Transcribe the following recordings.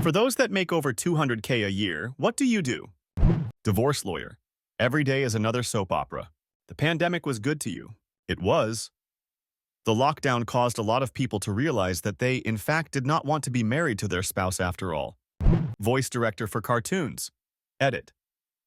For those that make over 200K a year, what do you do? Divorce lawyer. Every day is another soap opera. The pandemic was good to you. It was. The lockdown caused a lot of people to realize that they, in fact, did not want to be married to their spouse after all. Voice director for cartoons. Edit.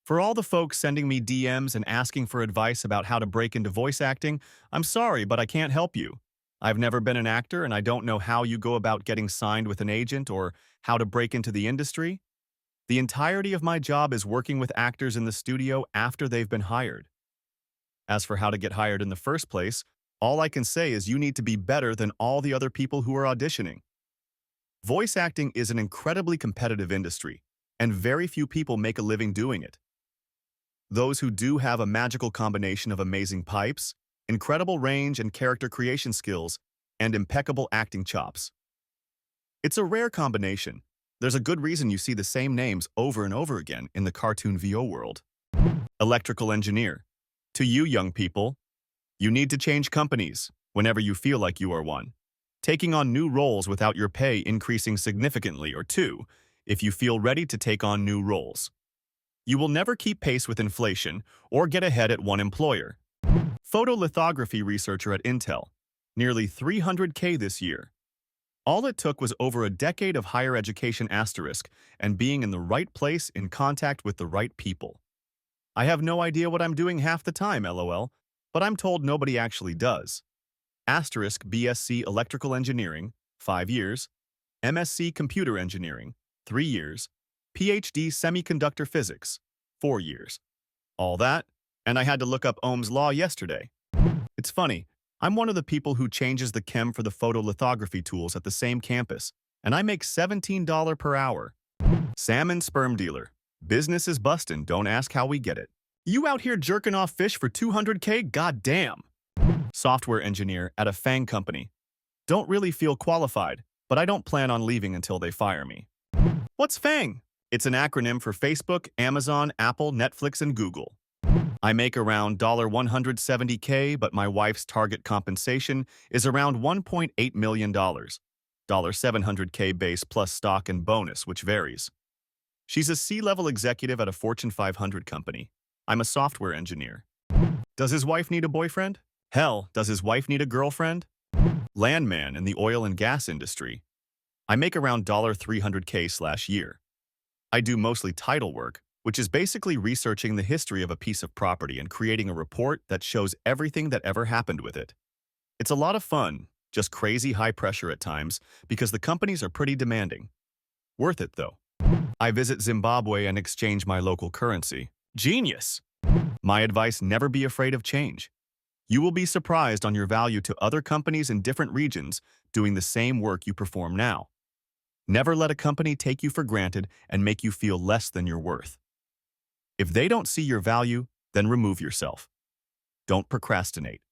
For all the folks sending me DMs and asking for advice about how to break into voice acting, I'm sorry, but I can't help you. I've never been an actor and I don't know how you go about getting signed with an agent or how to break into the industry. The entirety of my job is working with actors in the studio after they've been hired. As for how to get hired in the first place, all I can say is you need to be better than all the other people who are auditioning. Voice acting is an incredibly competitive industry, and very few people make a living doing it. Those who do have a magical combination of amazing pipes, incredible range and character creation skills, and impeccable acting chops. It's a rare combination. There's a good reason you see the same names over and over again in the cartoon VO world. Electrical engineer. To you young people, you need to change companies whenever you feel like you are one. Taking on new roles without your pay increasing significantly, or two, if you feel ready to take on new roles. You will never keep pace with inflation or get ahead at one employer. Photolithography researcher at Intel. Nearly 300K this year. All it took was over a decade of higher education asterisk and being in the right place in contact with the right people. I have no idea what I'm doing half the time, lol, but I'm told nobody actually does. Asterisk BSc Electrical Engineering, 5 years. MSc Computer Engineering, 3 years. PhD Semiconductor Physics, 4 years. All that, and I had to look up Ohm's law yesterday. It's funny, I'm one of the people who changes the chem for the photolithography tools at the same campus, and I make $17 per hour. Salmon sperm dealer. Business is bustin', don't ask how we get it. You out here jerking off fish for 200K? Goddamn. Software engineer at a FANG company. Don't really feel qualified, but I don't plan on leaving until they fire me. What's FANG? It's an acronym for Facebook, Amazon, Apple, Netflix, and Google. I make around $170K, but my wife's target compensation is around $1.8 million. $700K base plus stock and bonus, which varies. She's a C-level executive at a Fortune 500 company. I'm a software engineer. Does his wife need a boyfriend? Hell, does his wife need a girlfriend? Landman in the oil and gas industry. I make around $300K/year. I do mostly title work, which is basically researching the history of a piece of property and creating a report that shows everything that ever happened with it. It's a lot of fun, just crazy high pressure at times, because the companies are pretty demanding. Worth it, though. I visit Zimbabwe and exchange my local currency. Genius! My advice: never be afraid of change. You will be surprised on your value to other companies in different regions doing the same work you perform now. Never let a company take you for granted and make you feel less than your worth. If they don't see your value, then remove yourself. Don't procrastinate.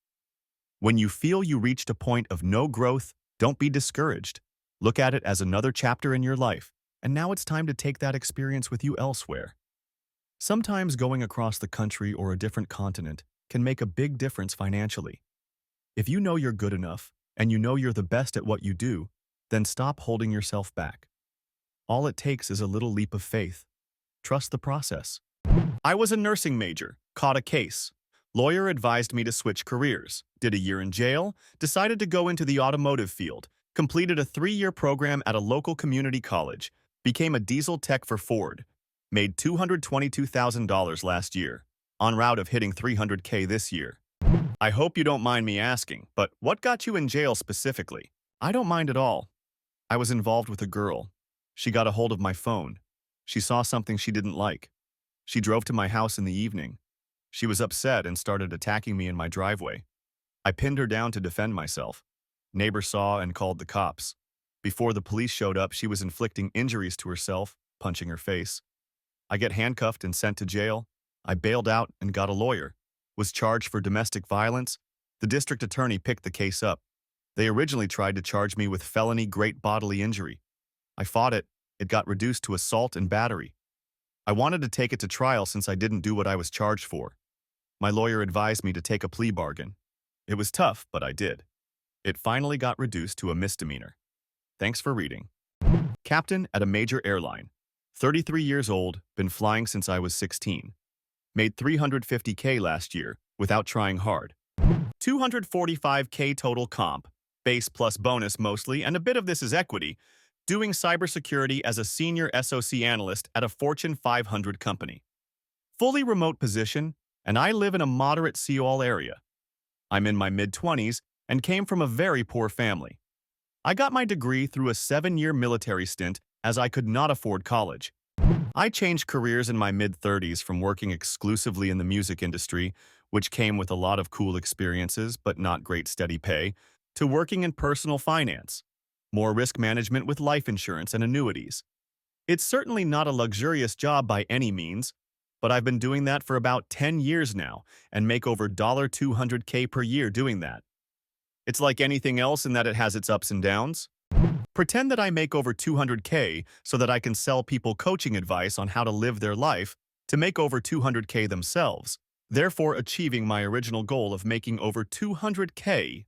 When you feel you reached a point of no growth, don't be discouraged. Look at it as another chapter in your life, and now it's time to take that experience with you elsewhere. Sometimes going across the country or a different continent can make a big difference financially. If you know you're good enough, and you know you're the best at what you do, then stop holding yourself back. All it takes is a little leap of faith. Trust the process. I was a nursing major, caught a case. Lawyer advised me to switch careers, did a year in jail, decided to go into the automotive field, completed a 3-year program at a local community college, became a diesel tech for Ford, made $222,000 last year, en route of hitting 300K this year. I hope you don't mind me asking, but what got you in jail specifically? I don't mind at all. I was involved with a girl. She got a hold of my phone. She saw something she didn't like. She drove to my house in the evening. She was upset and started attacking me in my driveway. I pinned her down to defend myself. Neighbor saw and called the cops. Before the police showed up, she was inflicting injuries to herself, punching her face. I get handcuffed and sent to jail. I bailed out and got a lawyer. Was charged for domestic violence. The district attorney picked the case up. They originally tried to charge me with felony great bodily injury. I fought it. It got reduced to assault and battery. I wanted to take it to trial since I didn't do what I was charged for. My lawyer advised me to take a plea bargain. It was tough, but I did. It finally got reduced to a misdemeanor. Thanks for reading. Captain at a major airline. 33 years old, been flying since I was 16. Made 350K last year without trying hard. 245K total comp, base plus bonus mostly, and a bit of this is equity, doing cybersecurity as a senior SOC analyst at a Fortune 500 company. Fully remote position, and I live in a moderate Seoul area. I'm in my mid-20s and came from a very poor family. I got my degree through a 7-year military stint as I could not afford college. I changed careers in my mid-30s from working exclusively in the music industry, which came with a lot of cool experiences but not great steady pay, to working in personal finance, more risk management with life insurance and annuities. It's certainly not a luxurious job by any means, but I've been doing that for about 10 years now and make over $200K per year doing that. It's like anything else in that it has its ups and downs. Pretend that I make over 200K so that I can sell people coaching advice on how to live their life to make over 200K themselves, therefore achieving my original goal of making over 200K.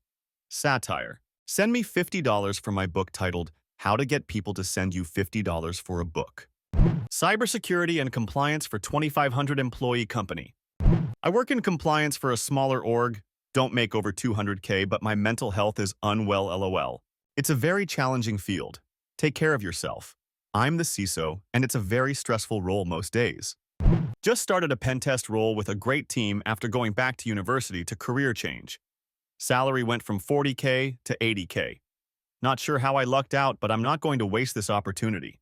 Satire. Send me $50 for my book titled How to Get People to Send You $50 for a Book. Cybersecurity and compliance for 2,500 employee company. I work in compliance for a smaller org, don't make over 200K, but my mental health is unwell lol. It's a very challenging field. Take care of yourself. I'm the CISO, and it's a very stressful role most days. Just started a pen test role with a great team after going back to university to career change. Salary went from 40K to 80K. Not sure how I lucked out, but I'm not going to waste this opportunity.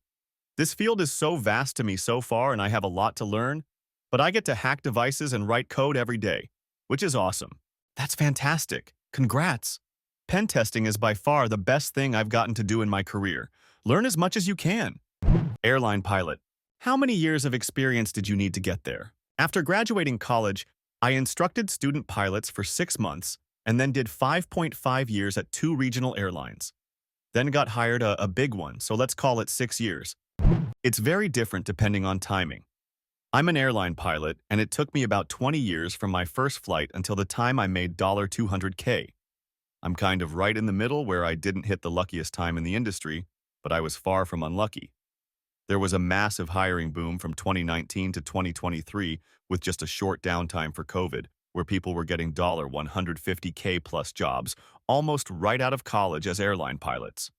This field is so vast to me so far and I have a lot to learn, but I get to hack devices and write code every day, which is awesome. That's fantastic. Congrats. Pen testing is by far the best thing I've gotten to do in my career. Learn as much as you can. Airline pilot. How many years of experience did you need to get there? After graduating college, I instructed student pilots for 6 months and then did 5.5 years at 2 regional airlines. Then got hired a big one, so let's call it 6 years. It's very different depending on timing. I'm an airline pilot, and it took me about 20 years from my first flight until the time I made $200K. I'm kind of right in the middle where I didn't hit the luckiest time in the industry, but I was far from unlucky. There was a massive hiring boom from 2019 to 2023 with just a short downtime for COVID, where people were getting $150K plus jobs almost right out of college as airline pilots.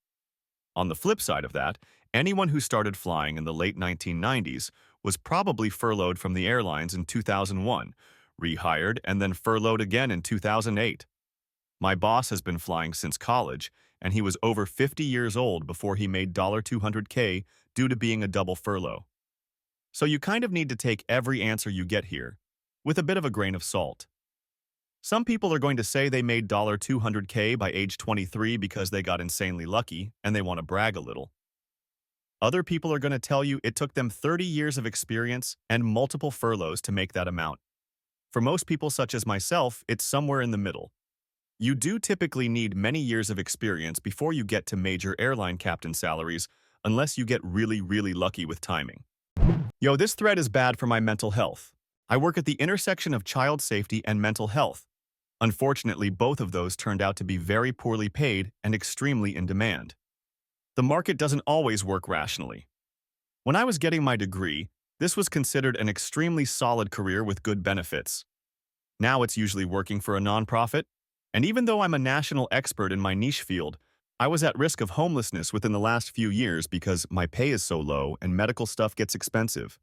On the flip side of that, anyone who started flying in the late 1990s was probably furloughed from the airlines in 2001, rehired, and then furloughed again in 2008. My boss has been flying since college, and he was over 50 years old before he made $200K due to being a double furlough. So you kind of need to take every answer you get here with a bit of a grain of salt. Some people are going to say they made $200K by age 23 because they got insanely lucky and they want to brag a little. Other people are going to tell you it took them 30 years of experience and multiple furloughs to make that amount. For most people such as myself, it's somewhere in the middle. You do typically need many years of experience before you get to major airline captain salaries, unless you get really, really lucky with timing. Yo, this thread is bad for my mental health. I work at the intersection of child safety and mental health. Unfortunately, both of those turned out to be very poorly paid and extremely in demand. The market doesn't always work rationally. When I was getting my degree, this was considered an extremely solid career with good benefits. Now it's usually working for a nonprofit, and even though I'm a national expert in my niche field, I was at risk of homelessness within the last few years because my pay is so low and medical stuff gets expensive.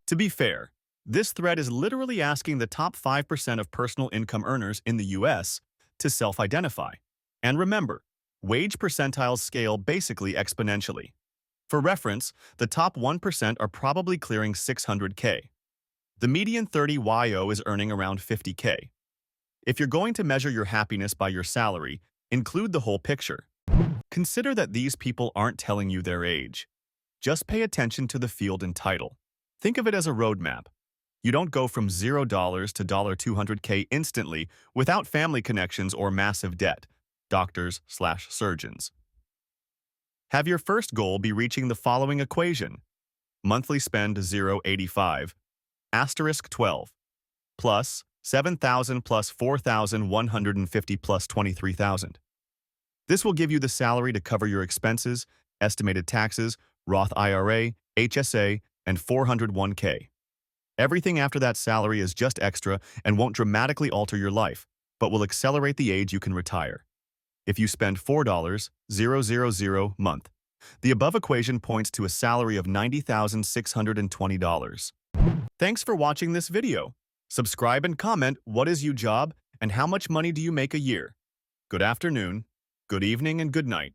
To be fair, this thread is literally asking the top 5% of personal income earners in the US to self-identify. And remember, wage percentiles scale basically exponentially. For reference, the top 1% are probably clearing 600K. The median 30YO is earning around 50K. If you're going to measure your happiness by your salary, include the whole picture. Consider that these people aren't telling you their age. Just pay attention to the field and title. Think of it as a roadmap. You don't go from $0 to $200K instantly without family connections or massive debt, doctors/surgeons. Have your first goal be reaching the following equation. Monthly spend 0.85, asterisk 12, plus 7,000 plus 4,150 plus 23,000. This will give you the salary to cover your expenses estimated taxes, Roth IRA, HSA, and 401k. Everything after that salary is just extra and won't dramatically alter your life, but will accelerate the age you can retire. If you spend $4,000 month, the above equation points to a salary of $90,620. Thanks for watching this video. Subscribe and comment what is your job and how much money do you make a year. Good afternoon, good evening, and good night.